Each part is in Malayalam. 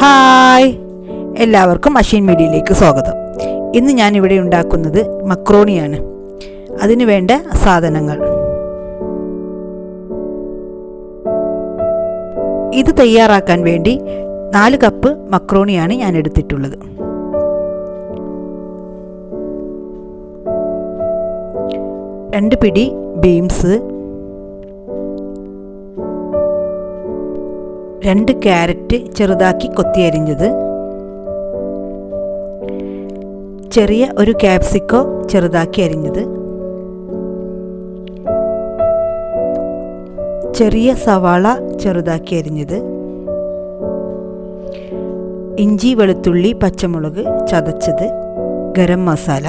ഹായ്, എല്ലാവർക്കും മഷീൻ മീഡിയയിലേക്ക് സ്വാഗതം. ഇന്ന് ഞാനിവിടെ ഉണ്ടാക്കുന്നത് മക്രോണിയാണ്. അതിനു വേണ്ട സാധനങ്ങൾ: ഇത് തയ്യാറാക്കാൻ വേണ്ടി 4 കപ്പ് മക്രോണിയാണ് ഞാൻ എടുത്തിട്ടുള്ളത്. രണ്ട് പിടി ബീൻസ്, 2 ക്യാരറ്റ് ചെറുതാക്കി കൊത്തിയരിഞ്ഞത്, ചെറിയ ഒരു ക്യാപ്സിക്കോ ചെറുതാക്കി അരിഞ്ഞത്, ചെറിയ സവാള ചെറുതാക്കി അരിഞ്ഞത്, ഇഞ്ചി വെളുത്തുള്ളി പച്ചമുളക് ചതച്ചത്, ഗരം മസാല,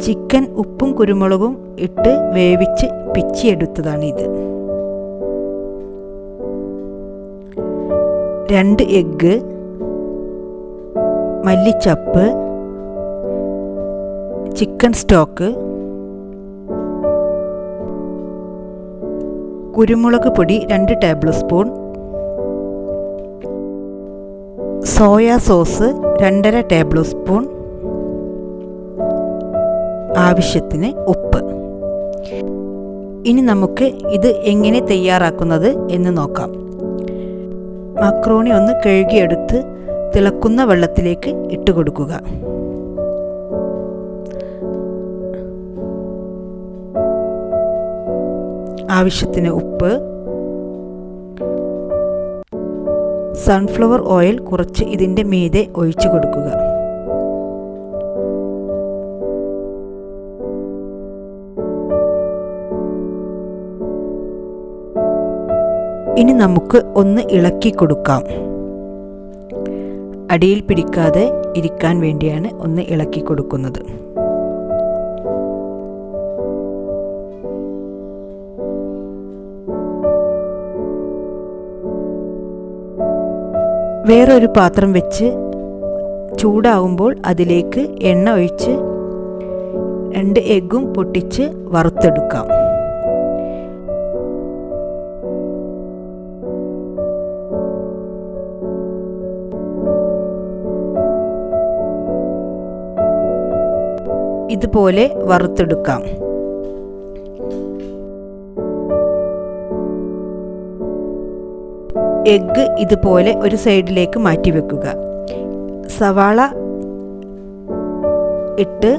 ചിക്കൻ ഉപ്പും കുരുമുളകും ഇട്ട് വേവിച്ച് പിച്ചിയെടുത്തതാണ് ഇത്. 2 എഗ്ഗ്, മല്ലിച്ചപ്പ്, ചിക്കൻ സ്റ്റോക്ക്, കുരുമുളക് പൊടി 2 table spoon, soya sauce 2.5 table spoon, ആവശ്യത്തിന് ഉപ്പ്. ഇനി നമുക്ക് ഇത് എങ്ങനെ തയ്യാറാക്കുന്നത് എന്ന് നോക്കാം. മക്രോണി ഒന്ന് കഴുകിയെടുത്ത് തിളക്കുന്ന വെള്ളത്തിലേക്ക് ഇട്ട് കൊടുക്കുക. ആവശ്യത്തിന് ഉപ്പ്, സൺഫ്ലവർ ഓയിൽ കുറച്ച് ഇതിൻ്റെ മീതെ ഒഴിച്ചു കൊടുക്കുക. ഇനി നമുക്ക് ഒന്ന് ഇളക്കി കൊടുക്കാം. അടിയിൽ പിടിക്കാതെ ഇരിക്കാൻ വേണ്ടിയാണ് ഒന്ന് ഇളക്കി കൊടുക്കുന്നത്. വേറൊരു പാത്രം വെച്ച് ചൂടാവുമ്പോൾ അതിലേക്ക് എണ്ണ ഒഴിച്ച് 2 എഗ്ഗും പൊട്ടിച്ച് വറുത്തെടുക്കാം. ഇതുപോലെ വറുത്തെടുക്കാം. എഗ്ഗ് ഇതുപോലെ ഒരു സൈഡിലേക്ക് മാറ്റി വെക്കുക. സവാള ഇട്ട്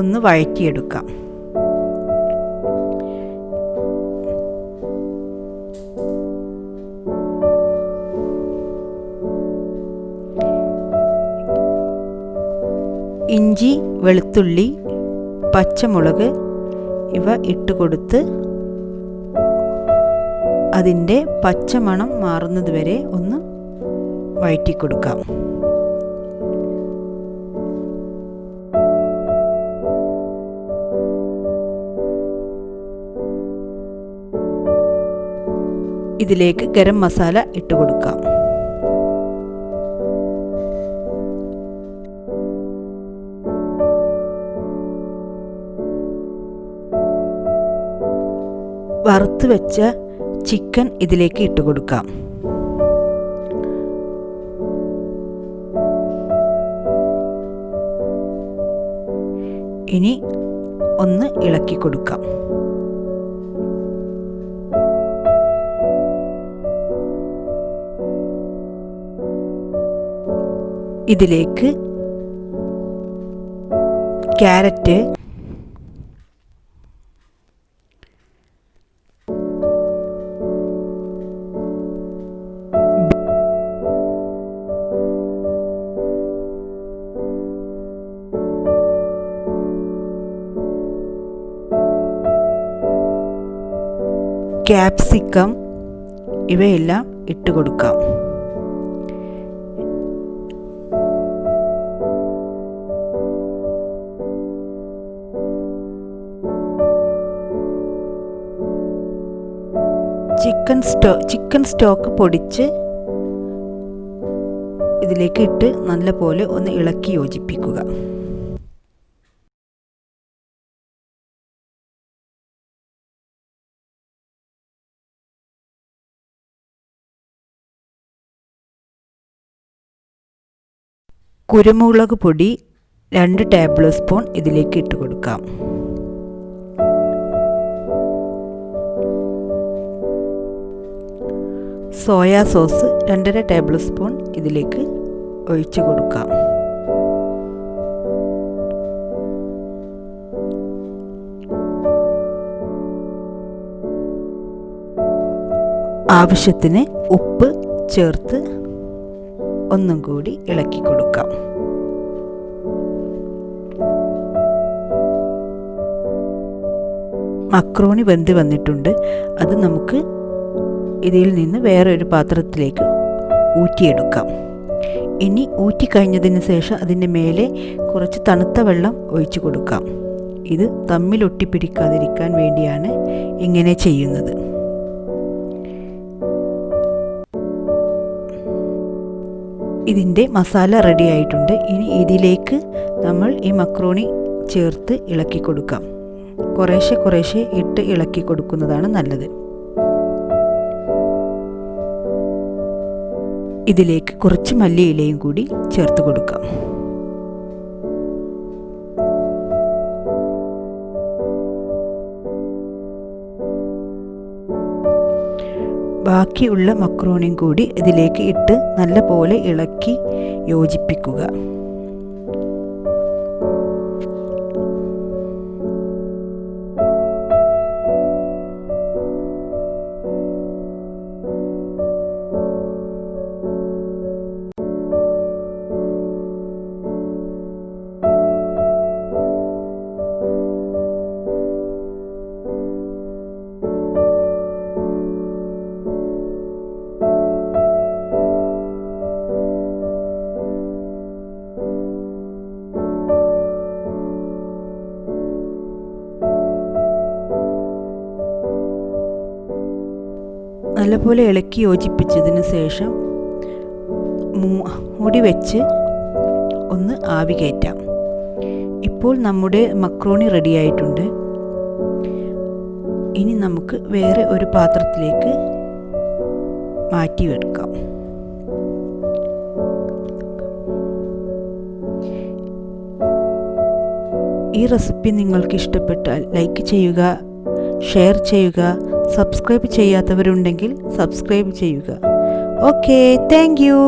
ഒന്ന് വഴറ്റിയെടുക്കാം. ഇഞ്ചി വെളുത്തുള്ളി പച്ചമുളക് ഇവ ഇട്ട് കൊടുത്ത് അതിൻ്റെ പച്ചമണം മാറുന്നത് വരെ ഒന്ന് വഴറ്റി കൊടുക്കാം. ഇതിലേക്ക് ഗരം മസാല ഇട്ട് കൊടുക്കാം. വറുത്ത് വെച്ച ചിക്കൻ ഇതിലേക്ക് ഇട്ട് കൊടുക്കാം. ഇനി ഒന്ന് ഇളക്കി കൊടുക്കാം. ഇതിലേക്ക് ക്യാരറ്റ്, ക്യാപ്സിക്കം ഇവയെല്ലാം ഇട്ട് കൊടുക്കാം. ചിക്കൻ സ്റ്റോക്ക് പൊടിച്ച് ഇതിലേക്ക് ഇട്ട് നല്ലപോലെ ഒന്ന് ഇളക്കി യോജിപ്പിക്കുക. കുരുമുളക് പൊടി 2 ടേബിൾ സ്പൂൺ ഇതിലേക്ക് ഇട്ട് കൊടുക്കാം. സോയാ സോസ് 2.5 ടേബിൾ സ്പൂൺ ഇതിലേക്ക് ഒഴിച്ചു കൊടുക്കാം. ആവശ്യത്തിന് ഉപ്പ് ചേർത്ത് ഒന്നും കൂടി ഇളക്കി കൊടുക്കാം. മക്രോണി വെന്ത് വന്നിട്ടുണ്ട്. അത് നമുക്ക് ഇതിൽ നിന്ന് വേറെ ഒരു പാത്രത്തിലേക്ക് ഊറ്റിയെടുക്കാം. ഇനി ഊറ്റിക്കഴിഞ്ഞതിന് ശേഷം അതിൻ്റെ മേലെ കുറച്ച് തണുത്ത വെള്ളം ഒഴിച്ചു കൊടുക്കാം. ഇത് തമ്മിൽ ഒട്ടിപ്പിടിക്കാതിരിക്കാൻ വേണ്ടിയാണ് ഇങ്ങനെ ചെയ്യുന്നത്. ഇതിൻ്റെ മസാല റെഡി ആയിട്ടുണ്ട്. ഇനി ഇതിലേക്ക് നമ്മൾ ഈ മക്രോണി ചേർത്ത് ഇളക്കി കൊടുക്കാം. കുറേശ്ശെ ഇട്ട് ഇളക്കി കൊടുക്കുന്നതാണ് നല്ലത്. ഇതിലേക്ക് കുറച്ച് മല്ലിയിലയും കൂടി ചേർത്ത് കൊടുക്കാം. ബാക്കിയുള്ള മക്രോണിയും കൂടി ഇതിലേക്ക് ഇട്ട് നല്ലപോലെ ഇളക്കി യോജിപ്പിക്കുക. നല്ലപോലെ ഇളക്കി യോജിപ്പിച്ചതിന് ശേഷം മൂടി വെച്ച് ഒന്ന് ആവി കയറ്റാം. ഇപ്പോൾ നമ്മുടെ മക്രോണി റെഡിയായിട്ടുണ്ട്. ഇനി നമുക്ക് വേറെ ഒരു പാത്രത്തിലേക്ക് മാറ്റിവെക്കാം. ഈ റെസിപ്പി നിങ്ങൾക്ക് ഇഷ്ടപ്പെട്ടാൽ ലൈക്ക് ചെയ്യുക, ഷെയർ ചെയ്യുക. സബ്സ്ക്രൈബ് ചെയ്യാത്തവരുണ്ടെങ്കിൽ സബ്സ്ക്രൈബ് ചെയ്യുക. Okay, thank you.